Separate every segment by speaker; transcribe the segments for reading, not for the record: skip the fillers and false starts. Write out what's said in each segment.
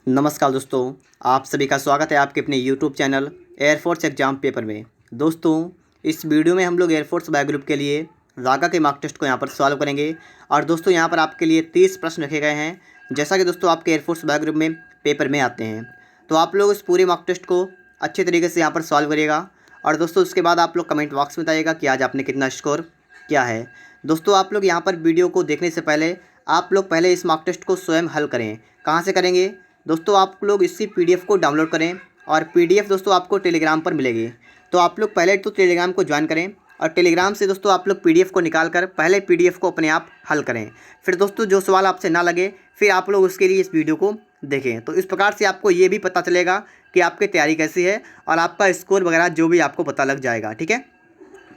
Speaker 1: नमस्कार दोस्तों, आप सभी का स्वागत है आपके अपने YouTube channel air force exam paper में। दोस्तों, इस वीडियो में हम लोग एयरफोर्स बायो ग्रुप के लिए रागा के मार्क टेस्ट को यहाँ पर सॉल्व करेंगे। और दोस्तों यहाँ पर आपके लिए 30 प्रश्न रखे गए हैं, जैसा कि दोस्तों आपके एयरफोर्स बायो ग्रुप में पेपर में आते हैं। तो आप लोग इस पूरे मार्क टेस्ट को अच्छे तरीके से यहाँ पर सॉल्व करिएगा। और दोस्तों उसके बाद आप लोग कमेंट बॉक्स में बताइएगा कि आज आपने कितना स्कोर किया है। दोस्तों आप लोग यहाँ पर वीडियो को देखने से पहले आप लोग पहले इस मार्क टेस्ट को स्वयं हल करें। कहाँ से करेंगे दोस्तों? आप लोग इसी पीडीएफ को डाउनलोड करें और पीडीएफ दोस्तों आपको टेलीग्राम पर मिलेगी। तो आप लोग पहले तो टेलीग्राम को ज्वाइन करें और टेलीग्राम से दोस्तों आप लोग पीडीएफ को निकाल कर पहले पीडीएफ को अपने आप हल करें। फिर दोस्तों जो सवाल आपसे ना लगे फिर आप लोग उसके लिए इस वीडियो को देखें। तो इस प्रकार से आपको ये भी पता चलेगा कि आपकी तैयारी कैसी है और आपका स्कोर वगैरह जो भी आपको पता लग जाएगा। ठीक है,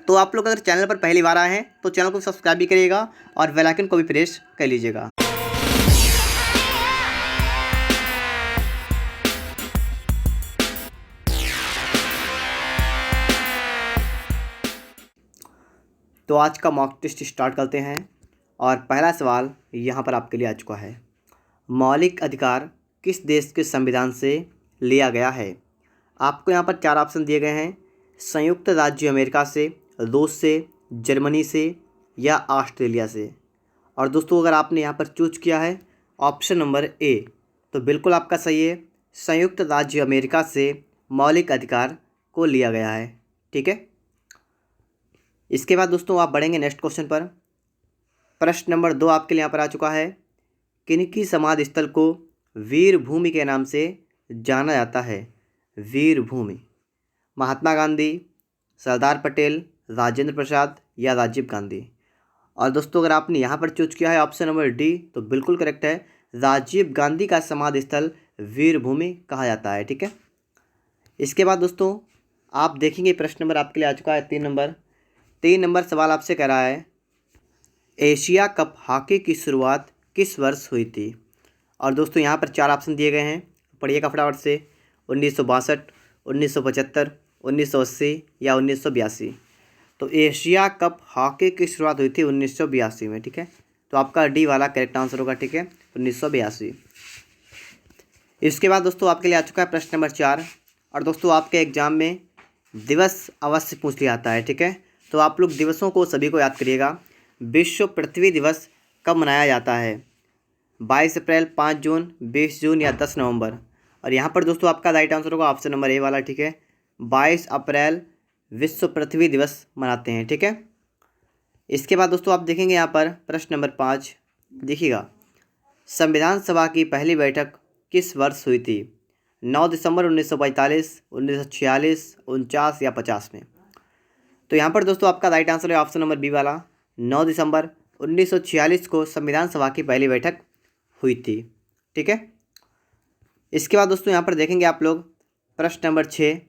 Speaker 1: तो आप लोग अगर चैनल पर पहली बार आए हैं तो चैनल को सब्सक्राइब भी करिएगा और बेल आइकन को भी प्रेस कर लीजिएगा। तो आज का मॉक टेस्ट स्टार्ट करते हैं और पहला सवाल यहाँ पर आपके लिए आ चुका है। मौलिक अधिकार किस देश के संविधान से लिया गया है? आपको यहाँ पर 4 ऑप्शन दिए गए हैं। संयुक्त राज्य अमेरिका से, रूस से, जर्मनी से या ऑस्ट्रेलिया से। और दोस्तों अगर आपने यहाँ पर चूज किया है ऑप्शन नंबर ए तो बिल्कुल आपका सही है। संयुक्त राज्य अमेरिका से मौलिक अधिकार को लिया गया है। ठीक है, इसके बाद दोस्तों आप बढ़ेंगे नेक्स्ट क्वेश्चन पर। प्रश्न नंबर 2 आपके लिए यहाँ पर आ चुका है। किनकी समाधि स्थल को वीर भूमि के नाम से जाना जाता है? वीर भूमि, महात्मा गांधी, सरदार पटेल, राजेंद्र प्रसाद या राजीव गांधी। और दोस्तों अगर आपने यहाँ पर चूज किया है ऑप्शन नंबर डी तो बिल्कुल करेक्ट है। राजीव गांधी का समाधि स्थल वीर भूमि कहा जाता है। ठीक है, इसके बाद दोस्तों आप देखेंगे प्रश्न नंबर आपके लिए आ चुका है 3 नंबर सवाल आपसे कह रहा है एशिया कप हॉकी की शुरुआत किस वर्ष हुई थी? और दोस्तों यहाँ पर 4 ऑप्शन दिए गए हैं, पढ़िएगा फटाफट से। 1962, 1975, 1980 या 1982। तो एशिया कप हॉकी की शुरुआत हुई थी 1982 में। ठीक है, तो आपका डी वाला करेक्ट आंसर होगा। ठीक है, 1982। इसके बाद दोस्तों आपके लिए आ चुका है प्रश्न नंबर 4। और दोस्तों आपके एग्जाम में दिवस अवश्य पूछ लिया जाता है। ठीक है, तो आप लोग दिवसों को सभी को याद करिएगा। विश्व पृथ्वी दिवस कब मनाया जाता है? 22 अप्रैल, 5 जून, 20 जून या 10 नवंबर। और यहाँ पर दोस्तों आपका राइट आंसर होगा ऑप्शन नंबर ए वाला। ठीक है, 22 अप्रैल विश्व पृथ्वी दिवस मनाते हैं। ठीक है, इसके बाद दोस्तों आप देखेंगे यहाँ पर प्रश्न नंबर 5 देखिएगा। संविधान सभा की पहली बैठक किस वर्ष हुई थी? 9 दिसंबर 1945, 1946, 49 या 50 में। तो यहाँ पर दोस्तों आपका राइट आंसर है ऑप्शन नंबर बी वाला। 9 दिसंबर 1946 को संविधान सभा की पहली बैठक हुई थी। ठीक है, इसके बाद दोस्तों यहाँ पर देखेंगे आप लोग प्रश्न नंबर 6।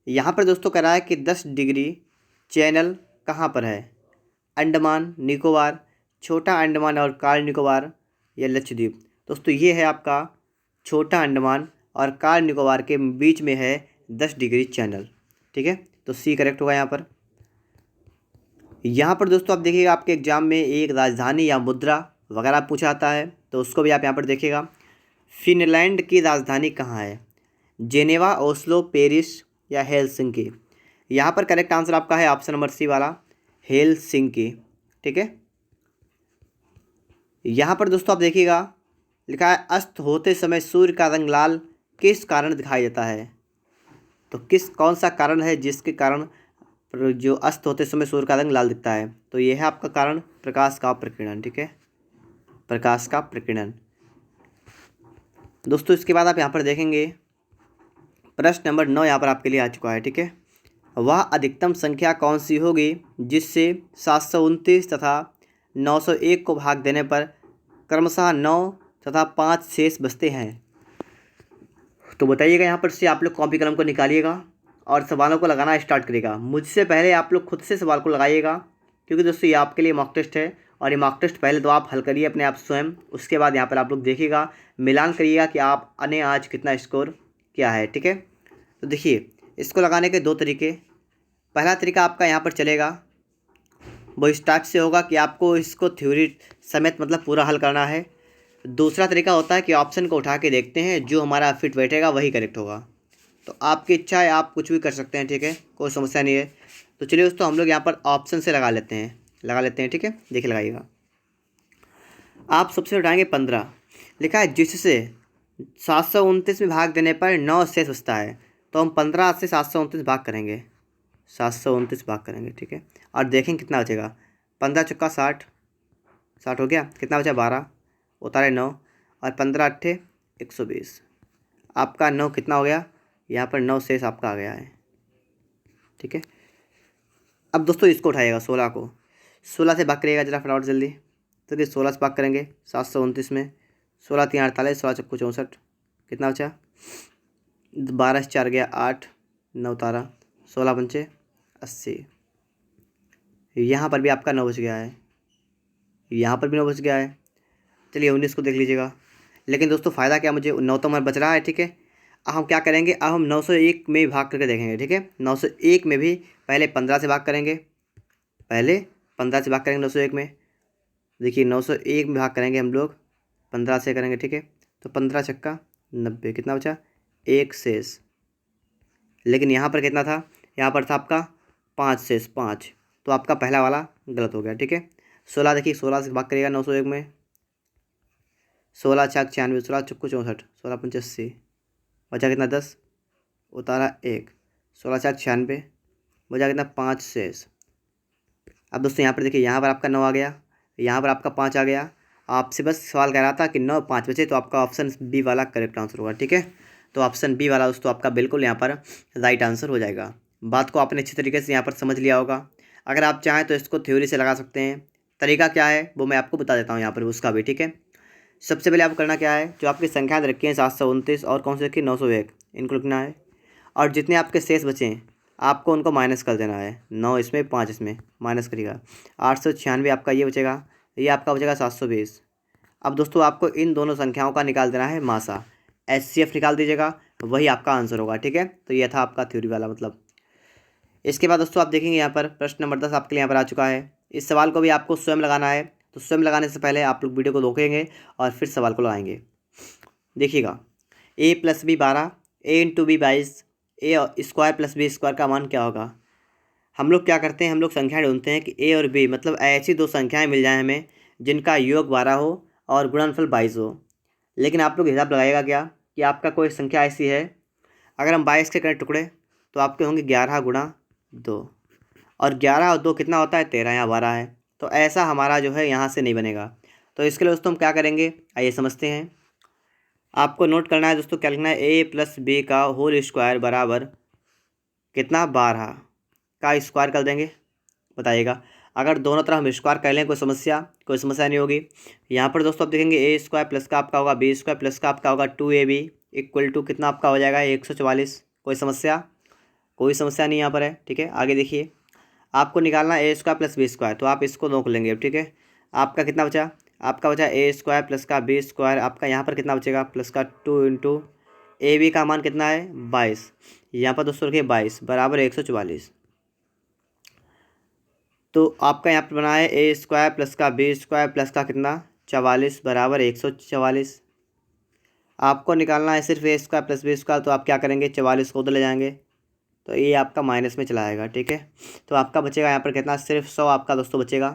Speaker 1: यहाँ पर दोस्तों कह रहा है कि 10 डिग्री चैनल कहाँ पर है? अंडमान निकोबार, छोटा अंडमान और कार निकोबार या लक्षद्वीप। दोस्तों ये है आपका छोटा अंडमान और कार निकोबार के बीच में है 10 डिग्री चैनल। ठीक है, तो सी करेक्ट होगा यहाँ पर। यहाँ पर दोस्तों आप देखिएगा आपके एग्जाम में एक राजधानी या मुद्रा वगैरह पूछा जाता है, तो उसको भी आप यहाँ पर देखिएगा। फिनलैंड की राजधानी कहाँ है? जेनेवा, ओस्लो, पेरिस या हेलसिंकी। यहाँ पर करेक्ट आंसर आपका है ऑप्शन नंबर सी वाला, हेलसिंकी। ठीक है, यहाँ पर दोस्तों आप देखिएगा लिखा है अस्त होते समय सूर्य का रंग लाल किस कारण दिखाई देता है? तो कौन सा कारण है जिसके कारण जो अस्त होते समय सूर्य का रंग लाल दिखता है? तो यह है आपका कारण प्रकाश का प्रकीर्णन। ठीक है, प्रकाश का प्रकीर्णन। दोस्तों इसके बाद आप यहाँ पर देखेंगे प्रश्न नंबर 9 यहाँ पर आपके लिए आ चुका है। ठीक है, वह अधिकतम संख्या कौन सी होगी जिससे 729 तथा 901 को भाग देने पर क्रमशः 9 तथा 5 शेष बचते हैं? तो बताइएगा यहाँ पर से आप लोग कॉपी कलम को निकालिएगा और सवालों को लगाना स्टार्ट करिएगा। मुझसे पहले आप लोग खुद से सवाल को लगाइएगा, क्योंकि दोस्तों ये आपके लिए मॉक टेस्ट है और ये मॉक टेस्ट पहले तो आप हल करिए अपने आप स्वयं। उसके बाद यहाँ पर आप लोग देखिएगा, मिलान करिएगा कि आपने आज कितना स्कोर किया है। ठीक है, तो देखिए इसको लगाने के 2 तरीके। पहला तरीका आपका यहाँ पर चलेगा वो इस टाइप से होगा कि आपको इसको थ्योरी समेत मतलब पूरा हल करना है। दूसरा तरीका होता है कि ऑप्शन को उठा के देखते हैं, जो हमारा फिट बैठेगा वही करेक्ट होगा। तो आपकी इच्छा है, आप कुछ भी कर सकते हैं, ठीक है, कोई समस्या नहीं है। तो चलिए दोस्तों हम लोग यहाँ पर ऑप्शन से लगा लेते हैं, ठीक है, देखिए लगाइएगा। आप सबसे उठाएंगे 15, लिखा है जिससे 729 में भाग देने पर 9 शेष बचता है। तो हम 15 से 729 भाग करेंगे, 729 भाग करेंगे, ठीक है, और देखें कितना बचेगा। 15 चौका 60, 60 हो गया, कितना बचा 12, उतारे 9, और 15 अट्ठे 120। आपका 9 कितना हो गया, यहाँ पर 9 शेष आपका आ गया है, ठीक है। अब दोस्तों इसको उठाइएगा 16 को, 16 से भाग करिएगा जरा फटाफट जल्दी। तो देखिए 16 से भाग करेंगे 729 में, 16 3 48, 16 चौको 64, कितना बचा 12 से 4 गया 8, 9 उतारा, 16 पंचे 80। यहाँ पर भी आपका 9 बच गया है, यहाँ पर भी 9 बच गया है। चलिए 19 को देख लीजिएगा। लेकिन दोस्तों फ़ायदा क्या, मुझे 9 तो हमारा बच रहा है, ठीक है। अब हम क्या करेंगे, अब हम 901 में भाग करके देखेंगे, ठीक है। 901 में भी पहले 15 से भाग करेंगे, पहले 15 से भाग करेंगे 901 में। देखिए 901 में भाग करेंगे हम लोग 15 से करेंगे, ठीक है। तो 15 छक्का 90, कितना बचा 1 शेष। लेकिन यहाँ पर कितना था, यहाँ पर था आपका 5 शेष, 5। तो आपका पहला वाला गलत हो गया, ठीक है। 16 देखिए 16 से भाग करिएगा 901 में, 16 छक 96, 16 चौको 64, 16 पंचे 80, बचा कितना 10, उतारा 1, 16 छक 96, बचा कितना 5 शेष। अब दोस्तों यहाँ पर देखिए, यहाँ पर आपका 9 आ गया, यहाँ पर आपका 5 आ गया। आपसे बस सवाल कह रहा था कि 9 5 बचे, तो आपका ऑप्शन बी वाला करेक्ट आंसर होगा, ठीक है। तो ऑप्शन बी वाला दोस्तों आपका बिल्कुल यहाँ पर राइट आंसर हो जाएगा। बात को आपने अच्छी तरीके से यहाँ पर समझ लिया होगा। अगर आप चाहें तो इसको थ्योरी से लगा सकते हैं। तरीका क्या है वो मैं आपको बता देता हूँ यहाँ पर उसका भी, ठीक है। सबसे पहले आपको करना क्या है, जो आपकी संख्या रखी है 729 और कौन सी रखी है 901, इनको लिखना है। और जितने आपके शेष बचे हैं आपको उनको माइनस कर देना है, 9 इसमें 5 इसमें माइनस करिएगा, 896 आपका ये बचेगा, ये आपका बचेगा 720। अब दोस्तों आपको इन दोनों संख्याओं का निकाल देना है मासा, HCF निकाल दीजिएगा, वही आपका आंसर होगा, ठीक है। तो ये था आपका थ्योरी वाला मतलब। इसके बाद दोस्तों आप देखेंगे यहाँ पर प्रश्न नंबर 10 आपके लिए यहाँ पर आ चुका है। इस सवाल को भी आपको स्वयं लगाना है, तो स्वयं लगाने से पहले आप लोग वीडियो को रोकेंगे और फिर सवाल को लगाएंगे। देखिएगा, a + b 12, a × b 22, a² + b² का मान क्या होगा। हम लोग क्या करते हैं, हम लोग संख्या ढूंढते हैं कि a और b मतलब ऐसी दो संख्याएं मिल जाएं हमें जिनका योग 12 हो और गुणनफल 22 हो। लेकिन आप लोग हिसाब लगाइएगा क्या कि आपका कोई संख्या ऐसी है, अगर हम 22 के करें टुकड़े तो आपके होंगे 11 × 2, और 11 और 2 कितना होता है 13 या 12 है। तो ऐसा हमारा जो है यहाँ से नहीं बनेगा। तो इसके लिए दोस्तों हम क्या करेंगे, आइए समझते हैं। आपको नोट करना है दोस्तों, क्या लिखना है, a + b का होल स्क्वायर बराबर कितना 12 का स्क्वायर कर देंगे। बताइएगा, अगर दोनों तरफ हम स्क्वायर कर लें कोई समस्या नहीं होगी। यहाँ पर दोस्तों आप देखेंगे a² प्लस का आपका होगा b² प्लस का आपका होगा 2ab = कितना आपका हो जाएगा 144। कोई समस्या नहीं यहाँ पर है, ठीक है। आगे देखिए, आपको निकालना a² + b², तो आप इसको रोक लेंगे अब, ठीक है। आपका कितना बचा, आपका बचा a² प्लस का b², आपका यहाँ पर कितना बचेगा प्लस का 2 × ab का मान कितना है 22, यहाँ पर दोस्तों रखिए 22 बराबर 144। तो आपका यहाँ पर बना है a² प्लस का b² प्लस का कितना 44 बराबर 144। आपको निकालना है सिर्फ a² + b², तो आप क्या करेंगे 44 को उधर ले जाएंगे, तो ये आपका माइनस में चला आएगा, ठीक है। तो आपका बचेगा यहाँ पर कितना, सिर्फ 100 आपका दोस्तों बचेगा।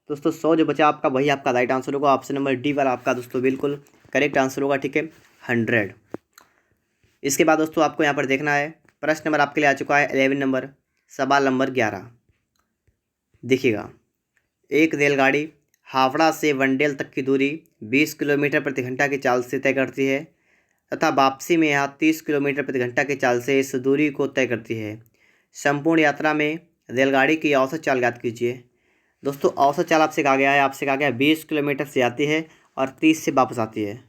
Speaker 1: दोस्तों 100 जो बचा आपका वही आपका राइट आंसर होगा। ऑप्शन नंबर डी वाला आपका दोस्तों बिल्कुल करेक्ट आंसर होगा, ठीक है, 100। इसके बाद दोस्तों आपको यहाँ पर देखना है, प्रश्न नंबर आपके लिए आ चुका है 11 नंबर, सवाल नंबर 11। देखिएगा, एक रेलगाड़ी हावड़ा से वनडेल तक की दूरी 20 किलोमीटर प्रति घंटा की चाल से तय करती है तथा वापसी में यहाँ 30 किलोमीटर प्रति घंटा की चाल से इस दूरी को तय करती है। संपूर्ण यात्रा में रेलगाड़ी की औसत चाल ज्ञात कीजिए। दोस्तों औसत चाल आपसे कहा गया है 20 किलोमीटर से जाती है और 30 से वापस आती है,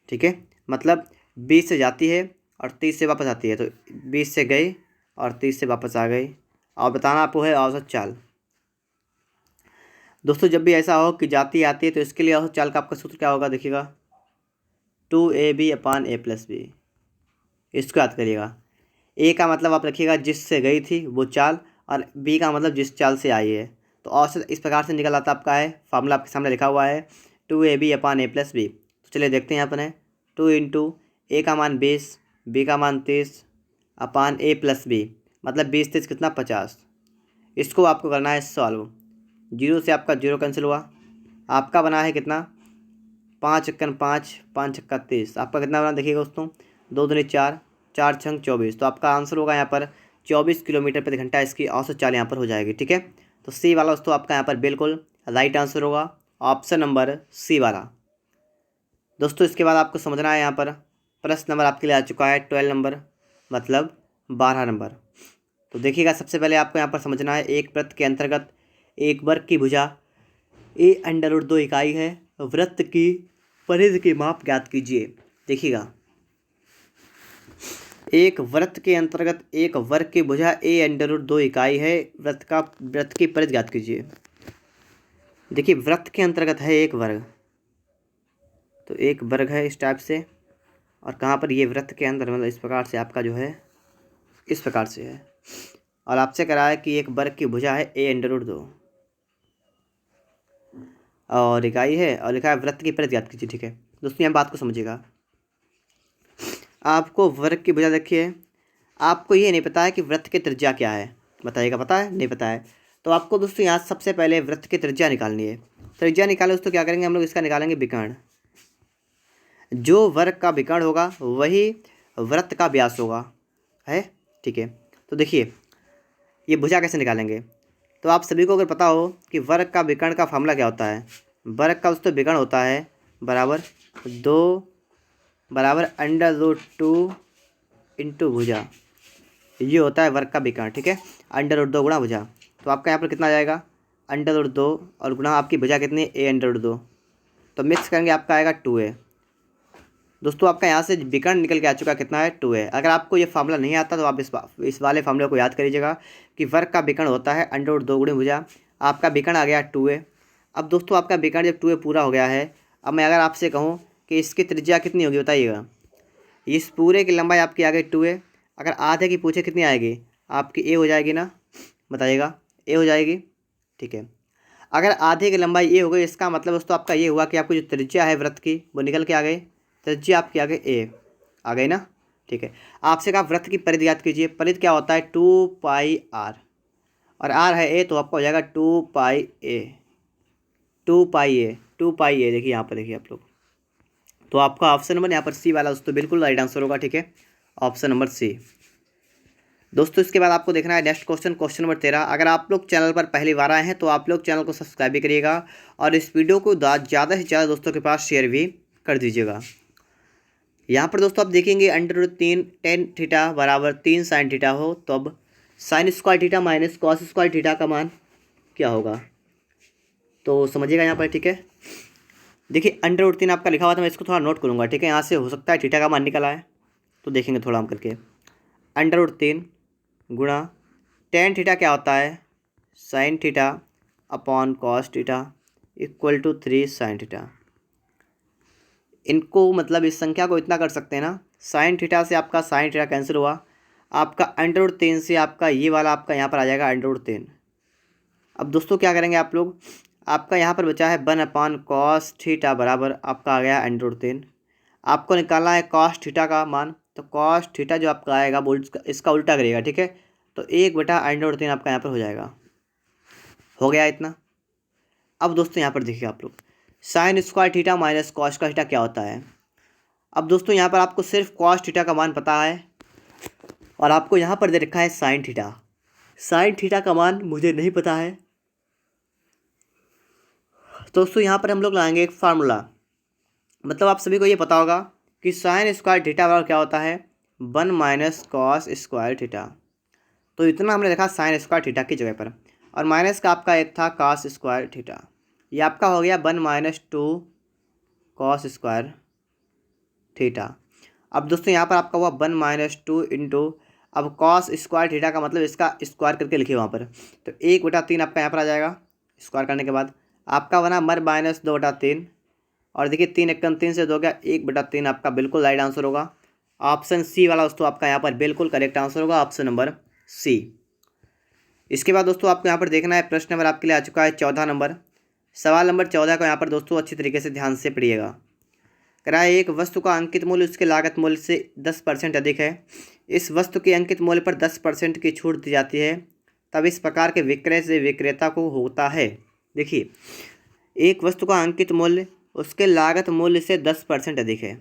Speaker 1: ठीक है। मतलब 20 से जाती है और 30 से वापस आती है, तो 20 से गई और 30 से वापस आ गई। और बताना आपको है औसत चाल। दोस्तों जब भी ऐसा हो कि जाती आती है तो इसके लिए औसत चाल का आपका सूत्र क्या होगा, देखिएगा 2ab/a + b। इसको याद करिएगा। ए का मतलब आप रखिएगा जिससे गई थी वो चाल, और बी का मतलब जिस चाल से आई है। तो औसत इस प्रकार से निकल आता आपका है, फार्मूला आपके सामने लिखा हुआ है 2ab/a+b। तो चलिए देखते हैं यहाँ पर है 2 इंटू a का मान 20, b का मान 30/a+b, मतलब 20 30 कितना 50। इसको आपको करना है सॉल्व। 0 से आपका 0 कैंसिल हुआ, आपका बना है कितना 5 × 5 5 × 30। आपका कितना बना देखिएगा दोस्तों, 2 दूनी 4 4 × 24। तो आपका आंसर होगा यहाँ पर 24 किलोमीटर प्रति घंटा इसकी औसत चाल यहाँ पर हो जाएगी। ठीक है, तो सी वाला दोस्तों आपका यहाँ पर बिल्कुल राइट आंसर होगा, ऑप्शन नंबर सी वाला। दोस्तों इसके बाद आपको समझना है यहाँ पर प्रश्न नंबर आपके लिए आ चुका है 12 नंबर, मतलब 12 नंबर। तो देखिएगा सबसे पहले आपको यहाँ पर समझना है एक वृत्त के अंतर्गत एक वर्ग की भुजा a√2 इकाई है, वृत्त की परिधि की माप ज्ञात कीजिए। देखिएगा एक वृत्त के अंतर्गत एक वर्ग की भुजा a√2 इकाई है, वृत्त की परिधि ज्ञात कीजिए। देखिए वृत्त के अंतर्गत है एक वर्ग, तो एक वर्ग है इस टाइप से, और कहाँ पर ये वृत्त के अंदर मतलब इस प्रकार से आपका जो है इस प्रकार से है, और आपसे करा है कि एक वर्ग की भुजा है a√2 और इकाई है, और लिखा है वृत्त की परिधि ज्ञात कीजिए। ठीक है दोस्तों, यहाँ बात को समझिएगा। आपको वर्ग की भुजा देखिए, आपको ये नहीं पता है कि वृत्त की त्रिज्या क्या है, बताइएगा पता है नहीं पता है। तो आपको दोस्तों यहाँ सबसे पहले वृत्त की त्रिज्या निकालनी है। त्रिज्या निकाले दोस्तों क्या करेंगे हम लोग, इसका निकालेंगे विकर्ण। जो वर्ग का विकर्ण होगा वही वृत्त का व्यास होगा, है। ठीक है, तो देखिए ये भुजा कैसे निकालेंगे। तो आप सभी को अगर पता हो कि वर्ग का विकर्ण का फार्मूला क्या होता है, वर्ग का दोस्तों विकर्ण होता है बराबर 2 बराबर √2 इंटू भुजा, ये होता है वर्ग का विकर्ण। ठीक है, √2 गुणा भुजा, तो आपका यहाँ पर कितना आ जाएगा √2 और गुणा आपकी भुजा कितनी a√2, तो मिक्स करेंगे आपका आएगा 2a। दोस्तों आपका यहाँ से विकर्ण निकल के आ चुका कितना है 2a। अगर आपको ये फार्मूला नहीं आता तो आप इस वाले फार्मूले को याद करिएगा कि वर्ग का विकर्ण होता है √2 गुणे भुजा, आपका विकर्ण आ गया 2a। अब दोस्तों आपका विकर्ण जब 2a पूरा हो गया है, अब मैं अगर आपसे कहूँ कि इसकी त्रिज्या कितनी होगी बताइएगा। इस पूरे की लंबाई आपकी आ गई 2a, अगर आधे की पूछे कितनी आएगी आपकी a हो जाएगी ना, बताइएगा a हो जाएगी। ठीक है, अगर आधे की लंबाई a हो गई, इसका मतलब दोस्तों आपका ये हुआ कि आपकी जो त्रिज्या है वृत्त की वो निकल के आ गई, त्रिज्या आपकी आ गई a आ गई ना। ठीक है, आपसे कहा वृत्त की परिधि याद कीजिए। परिधि क्या होता है 2πr, और r है a, तो आपका हो जाएगा 2πa। देखिए यहाँ पर देखिए आप लोग, तो आपका ऑप्शन नंबर यहाँ पर सी वाला दोस्तों बिल्कुल राइट आंसर होगा। ठीक है, ऑप्शन नंबर सी। दोस्तों इसके बाद आपको देखना है नेक्स्ट क्वेश्चन, क्वेश्चन नंबर 13। अगर आप लोग चैनल पर पहली बार आए हैं तो आप लोग चैनल को सब्सक्राइब भी करिएगा और इस वीडियो को ज़्यादा से ज़्यादा दोस्तों के पास शेयर भी कर दीजिएगा। यहाँ पर दोस्तों आप देखेंगे √3 tan थीटा बराबर 3 sin थीटा हो, तो अब sin square theta minus cos square theta का मान क्या होगा, तो समझिएगा यहाँ पर। ठीक है, देखिए √3 आपका लिखा हुआ था, मैं इसको थोड़ा नोट करूँगा। ठीक है, यहाँ से हो सकता है थीटा का मान निकल आए, तो देखेंगे थोड़ा हम करके। √3 गुणा tan थीटा क्या होता है sin theta upon cos theta equal to 3 sin theta. इनको मतलब इस संख्या को इतना कर सकते हैं ना, sin थीटा से आपका sin थीटा कैंसिल हुआ, आपका √3 से आपका ये वाला आपका यहाँ पर आ जाएगा √3। अब दोस्तों क्या करेंगे आप लोग, आपका यहाँ पर बचा है 1/cos थीटा बराबर आपका आ गया √3। आपको निकालना है cos थीटा का मान, तो cos थीटा जो आपका आएगा वो इसका उल्टा करिएगा। ठीक है, तो 1/√3 आपका यहाँ पर हो जाएगा, हो गया इतना। अब दोस्तों यहाँ पर देखिए आप लोग sin square theta minus cos का थीटा क्या होता है। अब दोस्तों यहाँ पर आपको सिर्फ cos थीटा का मान पता है, और आपको यहाँ पर दे रखा है sin थीटा। sin थीटा का मान मुझे नहीं पता है, दोस्तों यहाँ पर हम लोग लाएंगे एक फार्मूला। मतलब आप सभी को ये पता होगा कि sin स्क्वायर थीटा बराबर क्या होता है 1 - cos स्क्वायर थीटा। तो इतना हमने देखा sin स्क्वायर थीटा की जगह पर, और माइनस का आपका एक था cos स्क्वायर थीटा, ये आपका हो गया 1 - 2 cos स्क्वायर थीटा। अब दोस्तों यहाँ पर आपका हुआ 1 - 2 इंटू, अब cos स्क्वायर थीटा का मतलब इसका स्क्वायर करके लिखिए वहाँ पर, तो 1/3 आपका यहाँ पर आ जाएगा। स्क्वायर करने के बाद आपका बना -2/3, और देखिए 3 × 3 से 2 गया 1/3 आपका बिल्कुल राइट आंसर होगा। ऑप्शन सी वाला दोस्तों आपका यहाँ पर बिल्कुल करेक्ट आंसर होगा, ऑप्शन नंबर सी। इसके बाद दोस्तों आपको यहाँ पर देखना है प्रश्न नंबर आपके लिए आ चुका है 14 नंबर। सवाल नंबर 14 को यहाँ पर दोस्तों अच्छी तरीके से ध्यान से पढ़िएगा। कह रहा है एक वस्तु का अंकित मूल्य उसके लागत मूल्य से 10% अधिक है। इस वस्तु के अंकित मूल्य पर 10% की छूट दी जाती है, तब इस प्रकार के विक्रय से विक्रेता को होता है। देखिए, एक वस्तु का अंकित मूल्य उसके लागत मूल्य से 10% अधिक है।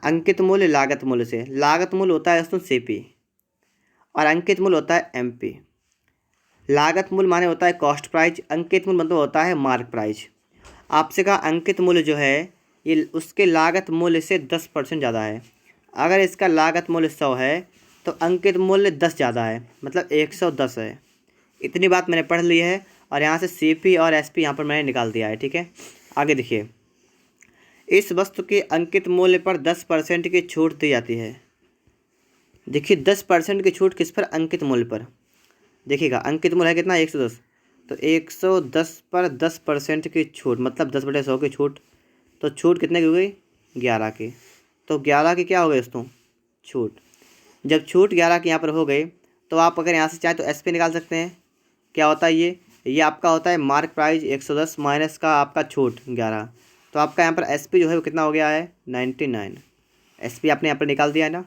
Speaker 1: अंकित मूल्य लागत मूल्य से, लागत मूल्य होता है दोस्तों CP और अंकित मूल्य होता है MP। लागत मूल्य माने होता है कॉस्ट प्राइस, अंकित मूल्य मतलब होता है मार्क प्राइस। आपसे कहा अंकित मूल्य जो है ये उसके लागत मूल्य से 10% ज़्यादा है। अगर इसका लागत मूल्य 100 है तो अंकित मूल्य 10 ज़्यादा है, मतलब 110 है। इतनी बात मैंने पढ़ ली है और यहाँ से CP और SP यहाँ पर मैंने निकाल दिया है। ठीक है, आगे देखिए, इस वस्तु के अंकित मूल्य पर 10% की छूट दी जाती है। देखिए 10% की छूट किस पर? अंकित मूल्य पर। देखिएगा अंकित मूल्य है कितना? 110, तो 110 पर 10% की छूट मतलब 10/100 की छूट, तो छूट कितने की हो गई? 11 की। तो 11 की क्या हो गई दोस्तों? छूट। जब छूट 11 की यहाँ पर हो गई तो आप अगर यहाँ से चाहें तो SP निकाल सकते हैं। क्या होता है ये आपका होता है मार्क प्राइस 110 माइनस का आपका छूट 11, तो आपका यहाँ पर SP जो है वो कितना हो गया है? 99। SP आपने यहाँ पर निकाल दिया है ना।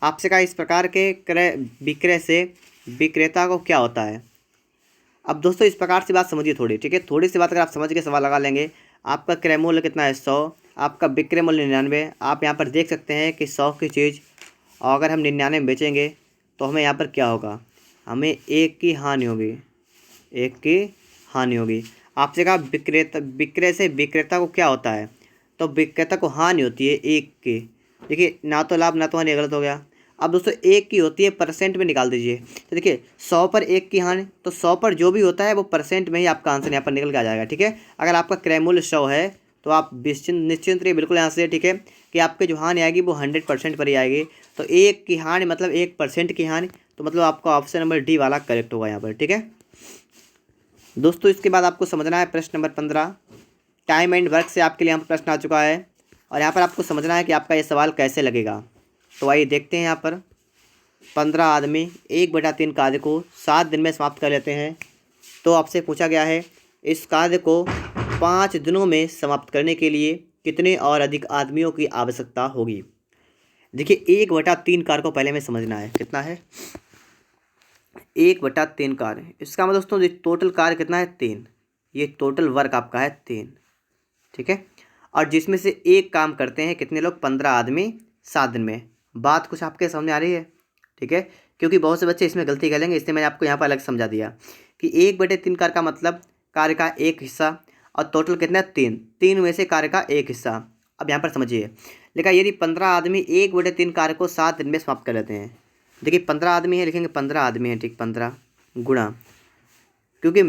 Speaker 1: आपसे कहा इस प्रकार के क्रय विक्रय से विक्रेता को क्या होता है। अब दोस्तों इस प्रकार से बात समझिए थोड़ी, ठीक है, थोड़ी सी बात अगर आप समझ के सवाल लगा लेंगे। आपका क्रय मूल्य कितना है? 100, आपका विक्रय मूल्य 99। आप यहाँ पर देख सकते हैं कि 100 की चीज़ और अगर हम 99 में बेचेंगे तो हमें यहाँ पर क्या होगा? हमें 1 की हानि होगी, 1 की हानि होगी। आपसे कहा विक्रय से विक्रेता को क्या होता है, तो विक्रेता को हानि होती है 1 की। देखिए ना तो लाभ ना तो हानि, गलत हो गया। अब दोस्तों 1 की होती है, परसेंट में निकाल दीजिए। तो देखिए 100 पर 1 की हानि, तो 100 पर जो भी होता है वो परसेंट में ही आपका आंसर यहाँ पर निकल के आ जाएगा। ठीक है, अगर आपका क्रय मूल्य 100 है तो आप निश्चिंत रहिए बिल्कुल यहाँ से, ठीक है, कि आपकी जो हानि आएगी वो 100% पर ही आएगी। तो 1 की हानि मतलब 1% की हानि, तो मतलब आपका ऑप्शन नंबर D वाला करेक्ट होगा यहाँ पर। ठीक है दोस्तों, इसके बाद आपको समझना है प्रश्न नंबर 15। टाइम एंड वर्क से आपके लिए यहाँ पर प्रश्न आ चुका है और यहाँ पर आपको समझना है कि आपका ये सवाल कैसे लगेगा। तो आइए देखते हैं। यहाँ पर 15 आदमी 1/3 कार्य को 7 दिन में समाप्त कर लेते हैं। तो आपसे पूछा गया है इस कार्य को 5 दिनों में समाप्त करने के लिए कितने और अधिक आदमियों की आवश्यकता होगी। देखिए 1/3 कार्य को पहले हमें समझना है कितना है? 1/3 कार्य, इसका मतलब दोस्तों टोटल कार्य कितना है? 3। ये टोटल वर्क आपका है 3। ठीक है, और जिसमें से एक काम करते हैं कितने लोग? 15 आदमी 7 दिन में। बात कुछ आपके सामने आ रही है? ठीक है, क्योंकि बहुत से बच्चे इसमें गलती कर लेंगे, इसलिए मैंने आपको यहाँ पर अलग समझा दिया कि 1/3 कार्य का मतलब कार्य का एक हिस्सा और टोटल कितना? 3 में से कार्य का एक हिस्सा। अब यहाँ पर समझिए, लिखा यदि 15 आदमी 1/3 कार्य को 7 दिन में समाप्त कर लेते हैं। देखिए 15 आदमी है, लिखेंगे 15 आदमी है, ठीक, 15 गुणा, क्योंकि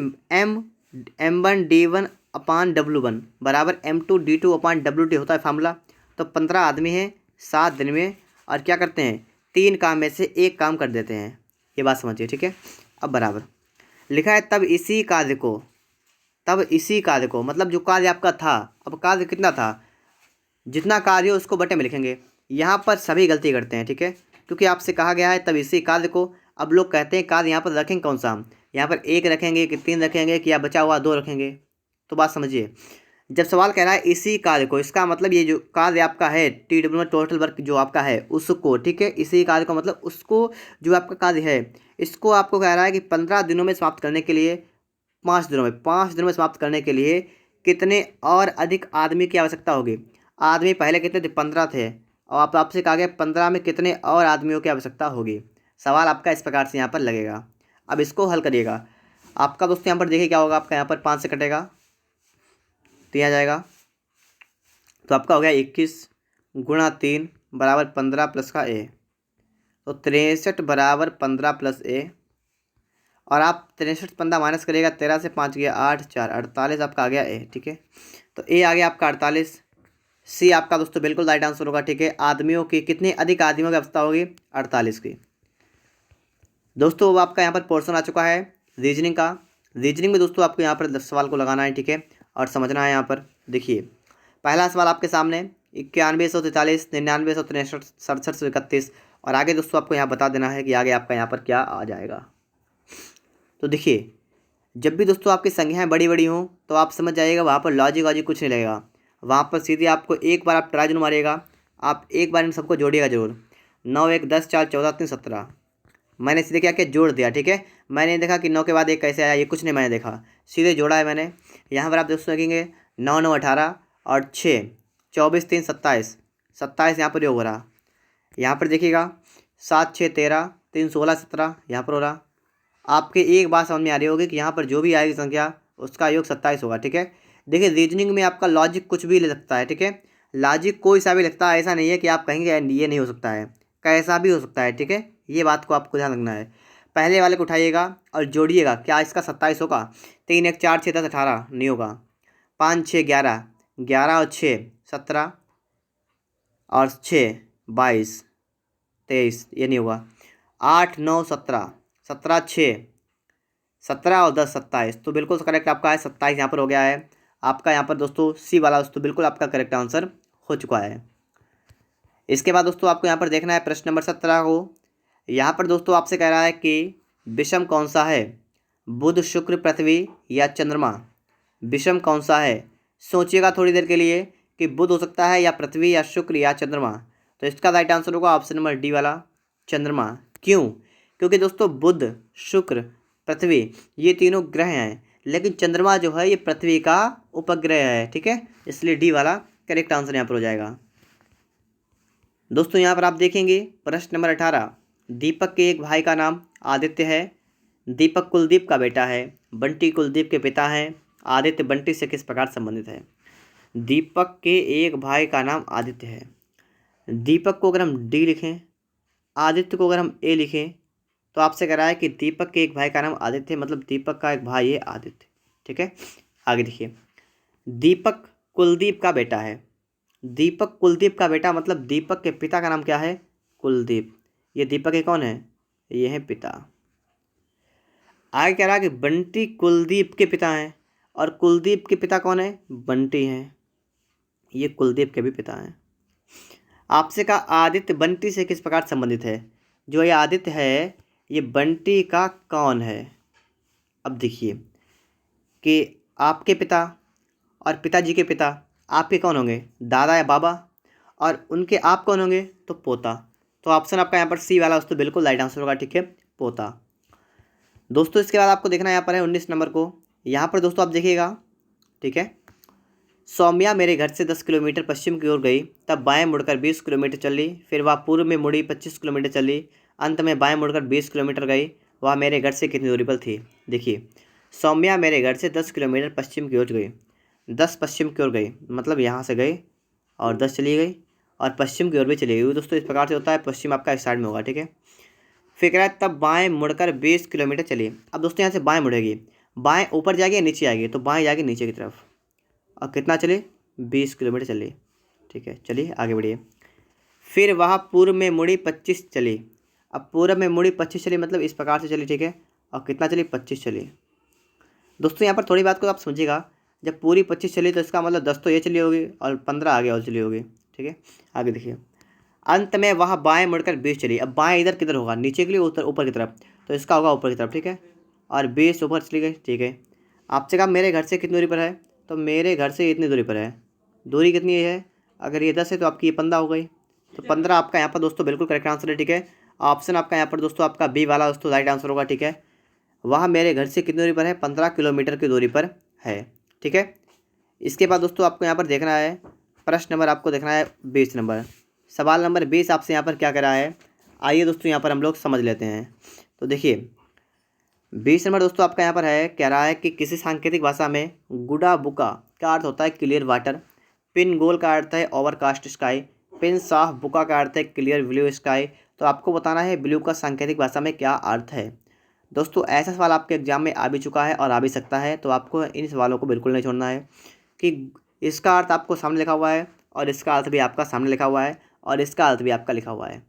Speaker 1: M1D1 अपान W1 बराबर M2D2 अपान WT होता है फार्मूला। तो 15 आदमी हैं 7 दिन में और क्या करते हैं? 3 काम में से एक काम कर देते हैं। ये बात समझिए। ठीक है, अब बराबर लिखा है तब इसी कार्य को मतलब जो कार्य आपका था, अब कार्य कितना था? जितना कार्य हो उसको बटे में लिखेंगे। यहाँ पर सभी गलती करते हैं, ठीक है, क्योंकि आपसे कहा गया है तब इसी कार्य को। अब लोग कहते हैं कार्य यहाँ पर रखेंगे कौन सा? यहाँ पर 1 रखेंगे कि 3 रखेंगे कि या बचा हुआ 2 रखेंगे? तो बात समझिए, जब सवाल कह रहा है इसी कार्य को, इसका मतलब ये जो कार्य आपका है TW टोटल वर्क जो आपका है उसको, ठीक है, इसी कार्य को मतलब उसको, जो आपका कार्य है इसको आपको कह रहा है कि 15 दिनों में समाप्त करने के लिए, 5 दिनों में समाप्त करने के लिए कितने और अधिक आदमी की आवश्यकता होगी। आदमी पहले कितने थे? 15 थे, और आपसे कहा गया 15 में कितने और आदमियों की आवश्यकता होगी। सवाल आपका इस प्रकार से यहाँ पर लगेगा। अब इसको हल करिएगा। आपका दोस्तों यहाँ पर देखिए क्या होगा, आपका यहाँ पर 5 से कटेगा तो यहाँ जाएगा, तो आपका हो गया 21 गुणा 3 बराबर 15 प्लस का A, तो 63 बराबर 15 प्लस A, और आप 63 15 माइनस करिएगा, 13 से 5 गया 8 4 48 आपका आ गया A। ठीक है, तो A आ गया आपका 48। C आपका दोस्तों बिल्कुल राइट आंसर होगा। ठीक है, आदमियों की कितने अधिक आदमियों की आवश्यकता होगी? 48 की। दोस्तों अब आपका यहाँ पर पोर्शन आ चुका है रीजनिंग का। रीजनिंग में दोस्तों आपको यहाँ पर सवाल को लगाना है, ठीक है, और समझना है। यहाँ पर देखिए पहला सवाल आपके सामने 9143 9963 6731, और आगे दोस्तों आपको यहाँ बता देना है कि आगे आपका यहाँ पर क्या आ जाएगा। तो देखिए जब भी दोस्तों आपकी संख्याएँ बड़ी बड़ी हों तो आप समझ जाइएगा वहाँ पर लॉजिक वॉजिक कुछ नहीं लगेगा। वहाँ पर सीधे आपको एक बार आप ट्राई जरूर मारिएगा, आप एक बार इन सबको जोड़िएगा जरूर। 9 1 10 4 14 3 17 मैंने सीधे क्या किया, जोड़ दिया। ठीक है, मैंने देखा कि 9 के बाद 1 कैसे आया, ये कुछ नहीं मैंने देखा, सीधे जोड़ा है मैंने। यहाँ पर आप दोस्तों देखेंगे 9 9 18 और 6 24 3 27 27 यहाँ पर योग हो रहा। यहाँ पर देखिएगा 7 6 13 3 16 17 यहाँ पर हो रहा। आपके एक बात समझ में आ रही होगी कि यहाँ पर जो भी आएगी संख्या उसका योग 27 होगा। ठीक है, देखिए रीजनिंग में आपका लॉजिक कुछ भी ले सकता है। ठीक है, लॉजिक कोई सा भी लगता है, ऐसा नहीं है कि आप कहेंगे ये नहीं हो सकता है, कैसा भी हो सकता है। ठीक है, ये बात को आपको ध्यान रखना है। पहले वाले को उठाइएगा और जोड़िएगा, क्या इसका 27 होगा? 3 1 4 6 10 18 नहीं होगा। 5 6 11 11 और 6 17 और 6 22 23 ये नहीं होगा। 8 9 17 17 6 17 और 10 27 तो बिल्कुल करेक्ट आपका है। 27 यहाँ पर हो गया है आपका। यहाँ पर दोस्तों सी वाला दोस्तों बिल्कुल आपका करेक्ट आंसर हो चुका है। इसके बाद दोस्तों आपको यहाँ पर देखना है प्रश्न नंबर 17 को। यहाँ पर दोस्तों आपसे कह रहा है कि विषम कौन सा है, बुध शुक्र पृथ्वी या चंद्रमा? विषम कौन सा है? सोचिएगा थोड़ी देर के लिए कि बुध हो सकता है या पृथ्वी या शुक्र या चंद्रमा। तो इसका राइट आंसर होगा ऑप्शन नंबर डी वाला, चंद्रमा। क्यों? क्योंकि दोस्तों बुध शुक्र पृथ्वी ये तीनों ग्रह हैं, लेकिन चंद्रमा जो है ये पृथ्वी का उपग्रह है। ठीक है, इसलिए डी वाला करेक्ट आंसर यहाँ पर हो जाएगा। दोस्तों यहाँ पर आप देखेंगे प्रश्न नंबर 18, दीपक के एक भाई का नाम आदित्य है। दीपक कुलदीप का बेटा है, बंटी कुलदीप के पिता हैं। आदित्य बंटी से किस प्रकार संबंधित है? दीपक के एक भाई का नाम आदित्य है। दीपक को अगर हम डी लिखें, आदित्य को अगर हम ए लिखें, तो आपसे कह रहा है कि दीपक के एक भाई का नाम आदित्य, मतलब दीपक का एक भाई है आदित्य। ठीक है, आगे देखिए, दीपक कुलदीप का बेटा है। दीपक कुलदीप का बेटा मतलब दीपक के पिता का नाम क्या है? कुलदीप। ये दीपक के कौन है? ये है पिता। आगे कह रहा है कि बंटी कुलदीप के पिता हैं, और कुलदीप के पिता कौन है? बंटी हैं। ये कुलदीप के भी पिता हैं। आपसे कहा आदित्य बंटी से किस प्रकार संबंधित है? जो ये आदित्य है ये बंटी का कौन है? अब देखिए कि आपके पिता और पिताजी के पिता आपके कौन होंगे? दादा या बाबा, और उनके आप कौन होंगे? तो पोता। तो ऑप्शन आपका यहाँ पर सी वाला दोस्तों बिल्कुल राइट आंसर होगा। ठीक है, पोता। दोस्तों इसके बाद आपको देखना यहाँ पर है 19 नंबर को। यहाँ पर दोस्तों आप देखिएगा, ठीक है, सौम्या मेरे घर से 10 किलोमीटर पश्चिम की ओर गई, तब बाएं मुड़कर 20 किलोमीटर चली, फिर वह पूर्व में मुड़ी 25 किलोमीटर चली, अंत में बाएं मुड़कर 20 किलोमीटर गई। वह मेरे घर से कितनी दूरी पर थी? देखिए, सौम्या मेरे घर से 10 किलोमीटर पश्चिम की ओर गई, 10 पश्चिम की ओर गई मतलब यहाँ से गई और 10 चली गई और पश्चिम की ओर भी चली गई। दोस्तों इस प्रकार से होता है, पश्चिम आपका इस साइड में होगा। ठीक है, फिर कह रहा है तब बाएँ मुड़कर 20 किलोमीटर चली। अब दोस्तों यहाँ से बाएँ मुड़ेगी, बाएँ ऊपर जाएगी या नीचे आएगी? तो बाएँ जाएगी नीचे की तरफ। और कितना चले? 20 किलोमीटर चली। ठीक है, चलिए आगे बढ़िए। फिर वह पूर्व में मुड़ी 25 चली। अब पूर्व में मुड़ी 25 चली मतलब इस प्रकार से चली। ठीक है, और कितना चली? 25 चली। दोस्तों यहाँ पर थोड़ी बात को आप समझिएगा, जब पूरी 25 चली तो इसका मतलब 10 तो ये चली होगी और 15 आगे और चली होगी। ठीक है, आगे देखिए, अंत में वह बाएँ मुड़कर 20 चली। अब बाएँ इधर किधर होगा? नीचे के लिए ऊपर की तरफ, तो इसका होगा ऊपर की तरफ। ठीक है, और 20 ऊपर चली गई। ठीक है, आपसे कहा मेरे घर से कितनी दूरी पर है? तो मेरे घर से इतनी दूरी पर है। दूरी कितनी है? अगर ये 10 है तो आपकी ये 15 हो गई, तो 15 आपका यहाँ पर दोस्तों बिल्कुल करेक्ट आंसर है। ठीक है, ऑप्शन आपका यहाँ पर दोस्तों आपका बी वाला दोस्तों राइट आंसर होगा। ठीक है, वह मेरे घर से कितनी दूरी पर है? 15 किलोमीटर की दूरी पर है। ठीक है, इसके बाद दोस्तों आपको यहाँ पर देखना है प्रश्न नंबर, आपको देखना है 20 नंबर। सवाल नंबर 20 आपसे यहाँ पर क्या कह रहा है, आइए दोस्तों यहाँ पर हम लोग समझ लेते हैं। तो देखिए 20 नंबर दोस्तों आपका यहाँ पर है, कह रहा है कि किसी सांकेतिक भाषा में गुडा बुका का अर्थ होता है क्लियर वाटर, पिन गोल का अर्थ है ओवरकास्ट स्काई, पिन साफ बुका का अर्थ है क्लियर ब्लू स्काई। तो आपको बताना है ब्लू का सांकेतिक भाषा में क्या अर्थ है। दोस्तों ऐसा सवाल आपके एग्जाम में आ भी चुका है और आ भी सकता है, तो आपको इन सवालों को बिल्कुल नहीं छोड़ना है कि इसका अर्थ आपको सामने लिखा हुआ है और इसका अर्थ भी आपका सामने लिखा हुआ है और इसका अर्थ भी आपका लिखा हुआ है।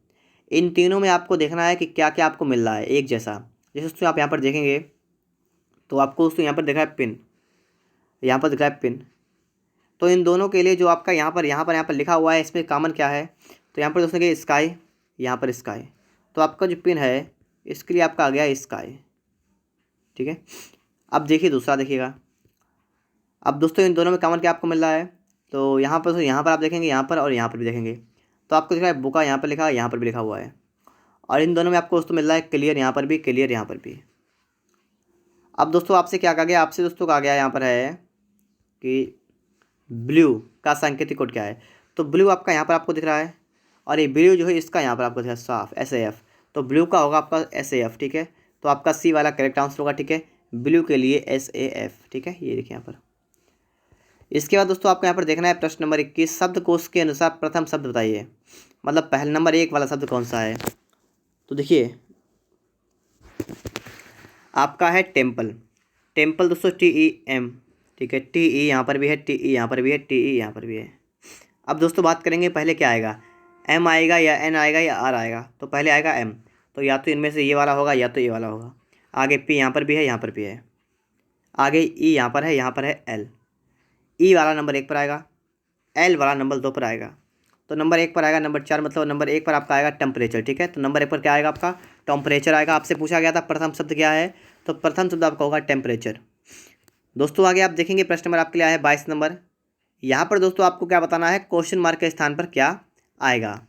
Speaker 1: इन तीनों में आपको देखना है कि क्या क्या आपको मिल रहा है एक जैसा। जैसे दोस्तों आप यहाँ पर देखेंगे तो आपको दोस्तों यहाँ पर दिखा है पिन, यहाँ पर दिखा है पिन, तो इन दोनों के लिए जो आपका यहाँ पर लिखा हुआ है इसमें कॉमन क्या है? तो यहाँ पर दोस्तों कि स्काई, यहाँ पर स्काई, तो आपका जो पिन है इसके लिए आपका आ गया स्काई। ठीक है, अब देखिए दूसरा देखिएगा। अब दोस्तों इन दोनों में कॉमन क्या आपको मिल रहा है, तो यहाँ पर आप देखेंगे, यहाँ पर और यहाँ पर भी देखेंगे तो आपको दिख रहा है बुका यहाँ पर लिखा है, यहाँ पर भी लिखा हुआ है। और इन दोनों में आपको दोस्तों मिल रहा है क्लियर, यहाँ पर भी क्लियर, यहाँ पर भी। अब दोस्तों आपसे क्या कहा गया, आपसे दोस्तों कहा गया यहाँ पर है कि ब्लू का सांकेतिक कोड क्या है। तो ब्लू आपका यहाँ पर आपको दिख रहा है, और ये ब्लू जो है इसका यहाँ पर आपको दिख रहा है साफ SAF। तो ब्लू का होगा आपका SAF, ठीक है। तो आपका सी वाला करेक्ट आंसर होगा, ठीक है, ब्लू के लिए SAF, ठीक है। ये देखिए यहाँ पर। इसके बाद दोस्तों आपको यहाँ पर देखना है प्रश्न नंबर 21, शब्दकोश के अनुसार प्रथम शब्द बताइए। मतलब पहले नंबर 1 वाला शब्द कौन सा है। तो देखिए आपका है टेम्पल। टेम्पल दोस्तों TEM, ठीक है। TE यहाँ पर भी है, TE यहाँ पर भी है, TE यहाँ पर भी है। अब दोस्तों बात करेंगे पहले क्या आएगा, M आएगा या N आएगा या R आएगा। तो पहले आएगा M, तो या तो इनमें से ये वाला होगा या तो ये वाला होगा। आगे P यहाँ पर भी है, यहाँ पर भी है। आगे E यहाँ पर है, यहाँ पर है L। E वाला नंबर 1 पर आएगा, L वाला नंबर 2 पर आएगा। तो नंबर 1 पर आएगा नंबर 4, मतलब नंबर 1 पर आपका आएगा टेम्परेचर, ठीक है। तो नंबर 1 पर क्या आएगा आपका टेम्परेचर आएगा। आपसे पूछा गया था प्रथम शब्द क्या है, तो प्रथम शब्द आपका होगा टेम्परेचर। दोस्तों आगे आप देखेंगे प्रश्न नंबर आपके लिए आया है 22 नंबर। यहाँ पर दोस्तों आपको क्या बताना है, क्वेश्चन मार्क के स्थान पर क्या आएगा।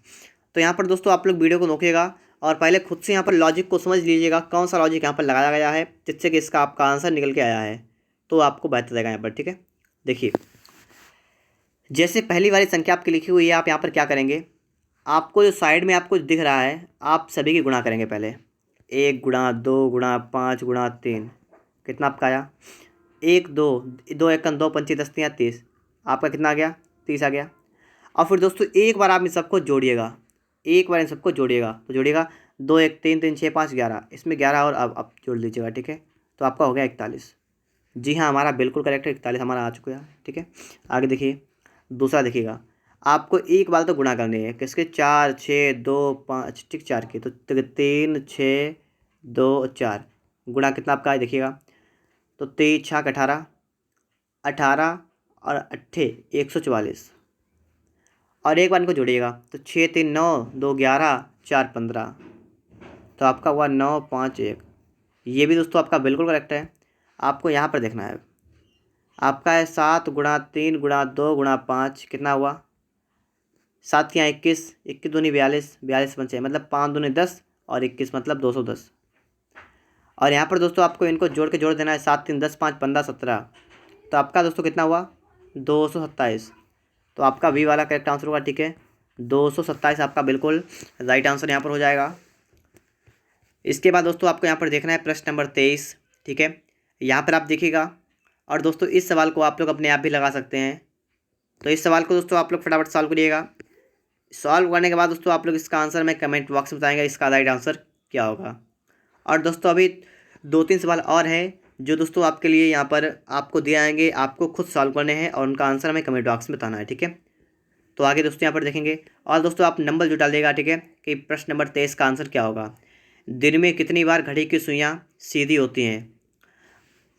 Speaker 1: तो यहाँ पर दोस्तों आप लोग वीडियो को रोकिएगा और पहले खुद से यहाँ पर लॉजिक को समझ लीजिएगा, कौन सा लॉजिक यहाँ पर लगाया गया है जिससे कि इसका आपका आंसर निकल के आया है, तो आपको बेहतर रहेगा यहाँ पर, ठीक है। देखिए जैसे पहली वाली संख्या आपकी लिखी हुई है, आप यहाँ पर क्या करेंगे, आपको जो साइड में आपको दिख रहा है आप सभी की गुणा करेंगे पहले। 1 गुणा 2 गुणा 5 गुणा 3, कितना आपका आया 1 2 2 1 2 5 10 30, आपका कितना आ गया 30 आ गया। और फिर दोस्तों एक बार आप इन सबको जोड़िएगा, एक बार इन सबको जोड़िएगा। तो जोड़िएगा 2 1 3 3 6 5 11, इसमें 11 और अब जोड़ लीजिएगा, ठीक है। तो आपका हो गया 41। जी हाँ हमारा बिल्कुल करेक्ट है, 41 हमारा आ चुका है, ठीक है। आगे देखिए दूसरा देखिएगा, आपको एक बार तो गुणा करनी है किसके, 4 6 2 5, ठीक 4 की। तो 3 6 2 4 गुणा कितना आपका है देखिएगा। तो 23 6 18, 18 और 8 144। और एक बार इनको जोड़िएगा तो 6 3 9 2 11 4 15, तो आपका हुआ 9 5 1। ये भी दोस्तों आपका बिल्कुल करेक्ट है। आपको यहाँ पर देखना है, आपका है 7 गुणा 3 गुणा 2 गुणा 5, कितना हुआ 7 के यहाँ 21, 21 दूनी 42, 42 पंचे मतलब 5 दूनी 10 और 21 मतलब 210। और यहाँ पर दोस्तों आपको इनको जोड़ देना है, 7 3 10 5 15 17, तो आपका दोस्तों कितना हुआ 227। तो आपका बी वाला करेक्ट आंसर होगा, ठीक है। 227 आपका बिल्कुल राइट आंसर यहाँ पर हो जाएगा। इसके बाद दोस्तों आपको यहाँ पर देखना है प्रश्न नंबर 23, ठीक है। यहाँ पर आप देखिएगा, और दोस्तों इस सवाल को आप लोग अपने आप भी लगा सकते हैं। तो इस सवाल को दोस्तों आप लोग फटाफट सॉल्व करिएगा। सॉल्व करने के बाद दोस्तों आप लोग इसका आंसर में कमेंट बॉक्स में बताएंगे इसका राइट आंसर क्या होगा। और दोस्तों अभी 2-3 सवाल और हैं जो दोस्तों आपके लिए यहाँ पर आपको दिए आएंगे, आपको खुद सॉल्व करने हैं और उनका आंसर हमें कमेंट बॉक्स में बताना है, ठीक है। तो आगे दोस्तों यहाँ पर देखेंगे, और दोस्तों आप नंबर जो डाल देगा, ठीक है, कि प्रश्न नंबर 23 का आंसर क्या होगा। दिन में कितनी बार घड़ी की सुइयाँ सीधी होती हैं।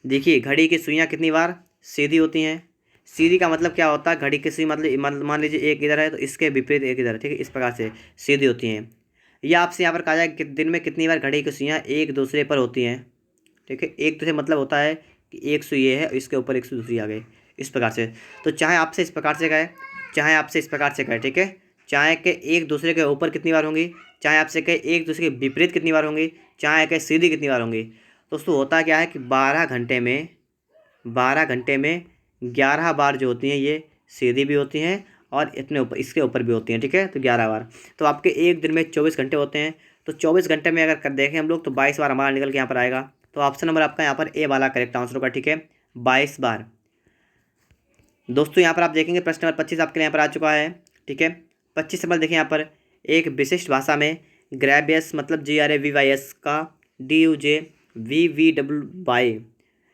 Speaker 1: देखिए घड़ी की सुइयाँ कितनी बार सीधी होती हैं। सीधी का मतलब क्या होता है, घड़ी की सुई मतलब मान लीजिए एक इधर है तो इसके विपरीत एक इधर है, ठीक है, इस प्रकार से सीधी होती हैं। या आपसे यहाँ पर कहा जाए कि दिन में कितनी बार घड़ी की सुइयाँ एक दूसरे पर होती हैं, ठीक है। एक दूसरे मतलब होता है कि एक सुई ये है इसके ऊपर एक सुई दूसरी आ गई, इस प्रकार से। तो चाहे आपसे इस प्रकार से कहे, चाहे आपसे इस प्रकार से कहे, ठीक है, चाहे कि एक दूसरे के ऊपर कितनी बार होंगी, चाहे आपसे कहे एक दूसरे के विपरीत कितनी बार होंगी, चाहे कहे सीधी कितनी बार होंगी। दोस्तों होता क्या है कि 12 घंटे में 11 बार जो होती हैं ये सीधी भी होती हैं और इतने ऊपर इसके ऊपर भी होती हैं, ठीक है। तो 11 बार, तो आपके एक दिन में 24 घंटे होते हैं। तो 24 घंटे में अगर देखें हम लोग तो 22 बार हमारा निकल के यहाँ पर आएगा। तो ऑप्शन नंबर आपका यहाँ पर ए वाला करेक्ट आंसर होगा, ठीक है, 22 बार। दोस्तों यहाँ पर आप देखेंगे प्रश्न नंबर 25 आपके यहाँ पर आ चुका है, ठीक है। 25 सवाल देखिए यहाँ पर, एक विशिष्ट भाषा में ग्रेवियस मतलब GRAVYS का DUJVVWY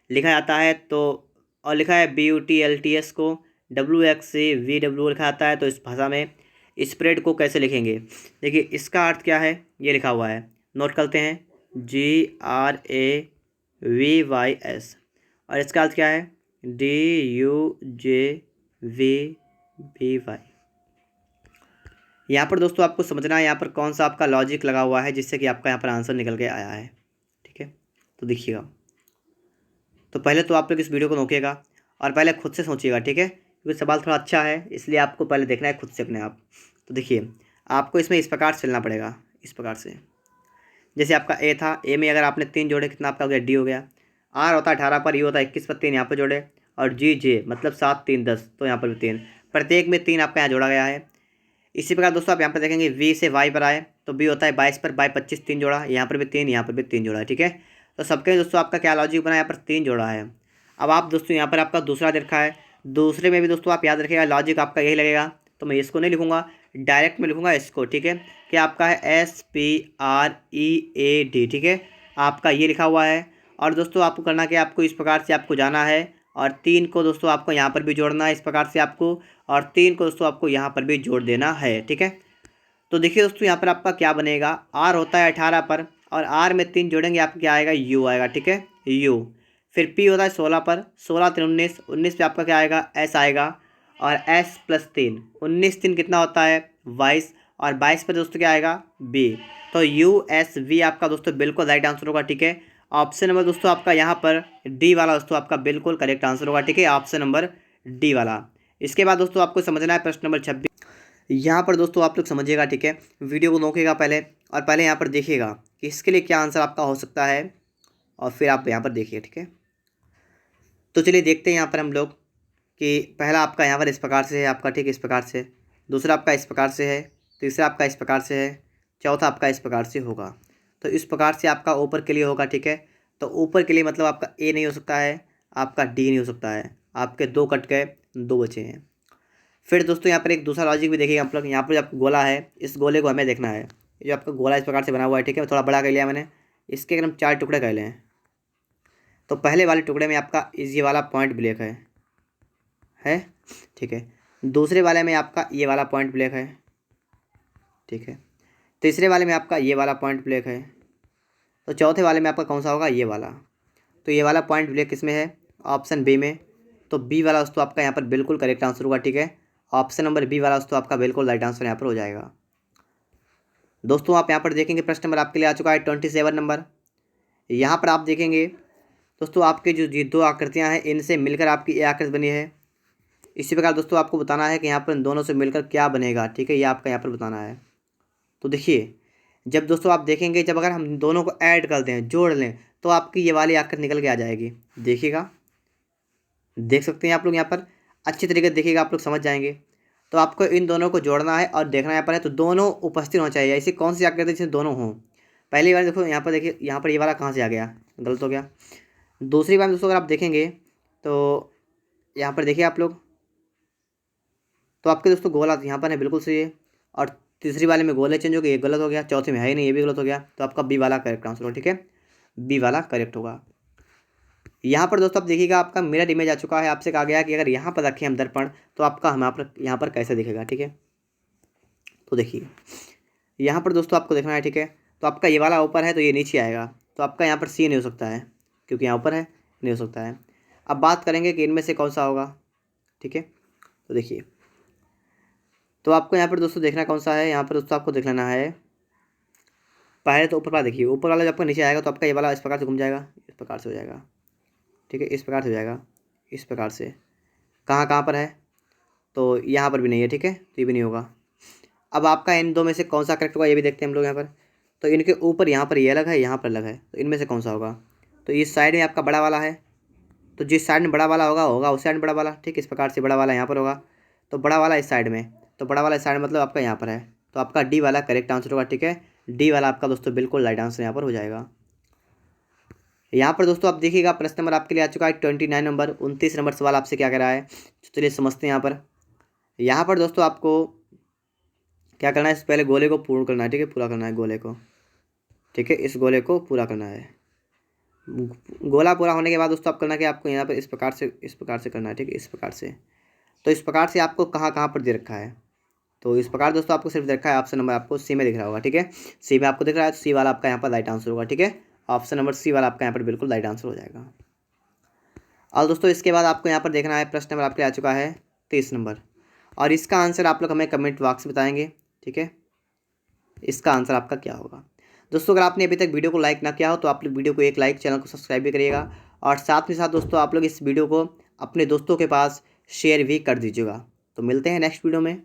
Speaker 1: लिखा जाता है, तो और लिखा है BUTLTS को WXCVW लिखा जाता है। तो इस भाषा में स्प्रेड को कैसे लिखेंगे। देखिए इसका अर्थ क्या है ये लिखा हुआ है, नोट करते हैं, GRAVYS, और इसका अर्थ क्या है DUJVVY। यहाँ पर दोस्तों आपको समझना है यहाँ पर कौन सा आपका लॉजिक लगा हुआ है जिससे कि आपका यहाँ पर आंसर निकल के आया है, ठीक है। तो देखिएगा तो पहले तो आप लोग इस वीडियो को रोकिएगा और पहले खुद से सोचिएगा, ठीक है, क्योंकि सवाल थोड़ा अच्छा है इसलिए आपको पहले देखना है खुद से अपने आप। तो देखिए आपको इसमें इस प्रकार से चलना पड़ेगा, इस प्रकार से। जैसे आपका ए था, ए में अगर आपने 3 जोड़े कितना आपका हो गया, डी हो गया। आर होता है 18 पर, ये होता है 21 पर, 3 यहाँ पर जोड़े, और जी जे मतलब 7 3 10, तो यहाँ पर भी 3, प्रत्येक में 3 आपका यहाँ जोड़ा गया है। इसी प्रकार दोस्तों आप यहाँ पर देखेंगे वी से वाई पर आए तो बी होता है 22 पर, बाई 25 3 जोड़ा, यहाँ पर भी 3, यहाँ पर भी 3 जोड़ा है, ठीक है। तो सबके दोस्तों आपका क्या लॉजिक बना, यहाँ पर 3 जोड़ा है। अब आप दोस्तों यहाँ पर आपका दूसरा दे रखा है, दूसरे में भी दोस्तों आप याद रखिएगा लॉजिक आपका यही लगेगा। तो मैं इसको नहीं लिखूँगा, डायरेक्ट में लिखूँगा इसको, ठीक है, कि आपका है SPREAD, ठीक है, आपका ये लिखा हुआ है। और दोस्तों आपको करना क्या, आपको इस प्रकार से आपको जाना है और 3 को दोस्तों आपको यहाँ पर भी जोड़ना है इस प्रकार से आपको, और 3 को दोस्तों आपको यहाँ पर भी जोड़ देना है, ठीक है। तो देखिए दोस्तों यहाँ पर आपका क्या बनेगा, आर होता है 18 पर और आर में 3 जोड़ेंगे आपका क्या आएगा, यू आएगा, ठीक है, यू। फिर पी होता है 16 पर, 16 3 19, 19 पे आपका क्या आएगा, एस आएगा, और एस प्लस 3, 19 3 कितना होता है 22, और 22 पर दोस्तों क्या आएगा, बी। तो यू एस वी आपका दोस्तों बिल्कुल राइट आंसर होगा, ठीक है। ऑप्शन नंबर दोस्तों आपका यहाँ पर डी वाला दोस्तों आपका बिल्कुल करेक्ट आंसर होगा, ठीक है, ऑप्शन नंबर डी वाला। इसके बाद दोस्तों आपको समझना है प्रश्न नंबर 26। यहाँ पर दोस्तों आप लोग समझिएगा, ठीक है, वीडियो को रोकिएगा पहले और पहले यहाँ पर देखिएगा कि इसके लिए क्या आंसर आपका हो सकता है, और फिर आप यहाँ पर देखिए, ठीक है। तो चलिए देखते हैं यहाँ पर हम लोग कि पहला आपका यहाँ पर इस प्रकार से है आपका, ठीक है, इस प्रकार से, दूसरा आपका इस प्रकार से है, तीसरा आपका इस प्रकार से है, चौथा आपका इस प्रकार से होगा। तो इस प्रकार से आपका ऊपर के लिए होगा, ठीक है। तो ऊपर के लिए मतलब आपका ए नहीं हो सकता है, आपका डी नहीं हो सकता है, आपके 2 कट गए, 2 बचे हैं। फिर दोस्तों यहाँ पर एक दूसरा लॉजिक भी देखिएगा आप लोग, यहाँ पर जो आपका गोला है इस गोले को हमें देखना है, ये जो आपका गोला इस प्रकार से बना हुआ है, ठीक है, थोड़ा बड़ा कर लिया मैंने, इसके अगर हम 4 टुकड़े कर लें तो पहले वाले टुकड़े में आपका ये वाला पॉइंट ब्लैक है, ठीक है, दूसरे वाले में आपका ये वाला पॉइंट ब्लैक है, ठीक है, तीसरे वाले में आपका ये वाला पॉइंट ब्लैक है, तो चौथे वाले में आपका कौन सा होगा, ये वाला। तो ये वाला पॉइंट ब्लैक किस में है, ऑप्शन बी में। तो बी वाला दोस्तों आपका यहाँ पर बिल्कुल करेक्ट आंसर होगा, ठीक है, ऑप्शन नंबर बी वाला दोस्तों आपका बिल्कुल राइट आंसर यहाँ पर हो जाएगा। दोस्तों आप यहाँ पर देखेंगे प्रश्न नंबर आपके लिए आ चुका है 27 नंबर। यहाँ पर आप देखेंगे दोस्तों आपके जो 2 आकृतियाँ हैं इनसे मिलकर आपकी ये आकृति बनी है। इसी प्रकार दोस्तों आपको बताना है कि यहाँ पर इन दोनों से मिलकर क्या बनेगा, ठीक है, ये आपका यहाँ पर बताना है। तो देखिए जब दोस्तों आप देखेंगे, जब अगर हम दोनों को ऐड कर दें, जोड़ लें, तो आपकी ये वाली आकृति निकल के आ जाएगी, देखिएगा, देख सकते हैं आप लोग यहाँ पर, अच्छी तरीके से देखिएगा, आप लोग समझ जाएंगे। तो आपको इन दोनों को जोड़ना है और देखना यहाँ पर है, तो दोनों उपस्थित होना चाहिए। ऐसी कौन सी आकृति जिसमें दोनों हों, पहली बार देखो यहाँ पर, देखिए यहाँ पर ये वाला कहाँ से आ गया, गलत हो गया। दूसरी बार दोस्तों अगर आप देखेंगे तो यहाँ पर देखिए आप लोग, तो आपके दोस्तों गोला यहाँ पर है बिल्कुल सही है, और तीसरी वाले में गोले चेंज हो गए, ये गलत हो गया, चौथे में है ही नहीं, ये भी गलत हो गया। तो आपका बी वाला करेक्ट आंसर होगा, ठीक है, बी वाला करेक्ट होगा। यहाँ पर दोस्तों आप देखिएगा आपका मिरर इमेज आ चुका है, आपसे कहा गया कि अगर यहाँ पर रखें हम दर्पण तो आपका हम यहाँ पर कैसे दिखेगा, ठीक है। तो देखिए यहाँ पर दोस्तों आपको देखना है, ठीक है, तो आपका ये वाला ऊपर है तो ये नीचे आएगा, तो आपका यहाँ पर सी नहीं हो सकता है क्योंकि यहाँ ऊपर है, नहीं हो सकता है। अब बात करेंगे कि इनमें से कौन सा होगा, ठीक है। तो देखिए तो आपको यहाँ पर दोस्तों देखना कौन सा है, यहाँ पर दोस्तों आपको देख लेना है पहले तो ऊपर वाला। देखिए ऊपर वाला जब आपका नीचे आएगा तो आपका ये वाला इस प्रकार से घूम जाएगा, इस प्रकार से हो जाएगा, ठीक है, इस प्रकार से हो जाएगा, इस प्रकार से। कहाँ कहाँ पर है, तो यहाँ पर भी नहीं है, ठीक है, तो ये भी नहीं होगा। अब आपका इन 2 में से कौन सा करेक्ट होगा ये भी देखते हैं हम लोग यहाँ पर। तो इनके ऊपर यहाँ पर ये अलग है, यहाँ पर अलग है, तो इनमें से कौन सा होगा। तो इस साइड में आपका बड़ा वाला है, तो जिस साइड में बड़ा वाला होगा उस साइड में बड़ा वाला, ठीक, इस प्रकार से बड़ा वाला यहाँ पर होगा, तो बड़ा वाला इस साइड में, तो बड़ा वाला इस साइड मतलब आपका यहाँ पर है, तो आपका डी वाला करेक्ट आंसर होगा, ठीक है, डी वाला आपका दोस्तों बिल्कुल राइट आंसर यहाँ पर हो जाएगा। यहाँ पर दोस्तों आप देखिएगा प्रश्न नंबर आपके लिए आ चुका है 29 नंबर। 29 नंबर सवाल आपसे क्या कह रहा है, चलिए समझते हैं। यहाँ पर दोस्तों आपको क्या करना है, इससे पहले गोले को पूर्ण करना है, ठीक है, पूरा करना है गोले को, ठीक है, इस गोले को पूरा करना है। गोला पूरा होने के बाद दोस्तों आप करना कि आपको यहाँ पर इस प्रकार से करना है, ठीक है, इस प्रकार से। तो इस प्रकार से आपको कहाँ कहाँ पर दे रखा है, तो इस प्रकार दोस्तों आपको सिर्फ दे रखा है, ऑप्शन नंबर आपको सी में दिख रहा होगा, ठीक है, सी में आपको दिख रहा है, तो सी वाला आपका यहाँ पर राइट आंसर होगा, ठीक है, ऑप्शन नंबर सी वाला आपका यहाँ पर बिल्कुल राइट आंसर हो जाएगा। और दोस्तों इसके बाद आपको यहाँ पर देखना है प्रश्न नंबर आपके आ चुका है 30 नंबर, और इसका आंसर आप लोग हमें कमेंट बॉक्स में बताएंगे, ठीक है, इसका आंसर आपका क्या होगा। दोस्तों अगर आपने अभी तक वीडियो को लाइक ना किया हो तो आप लोग वीडियो को एक लाइक, चैनल को सब्सक्राइब भी करिएगा, और साथ ही साथ दोस्तों आप लोग इस वीडियो को अपने दोस्तों के पास शेयर भी कर दीजिएगा। तो मिलते हैं नेक्स्ट वीडियो में।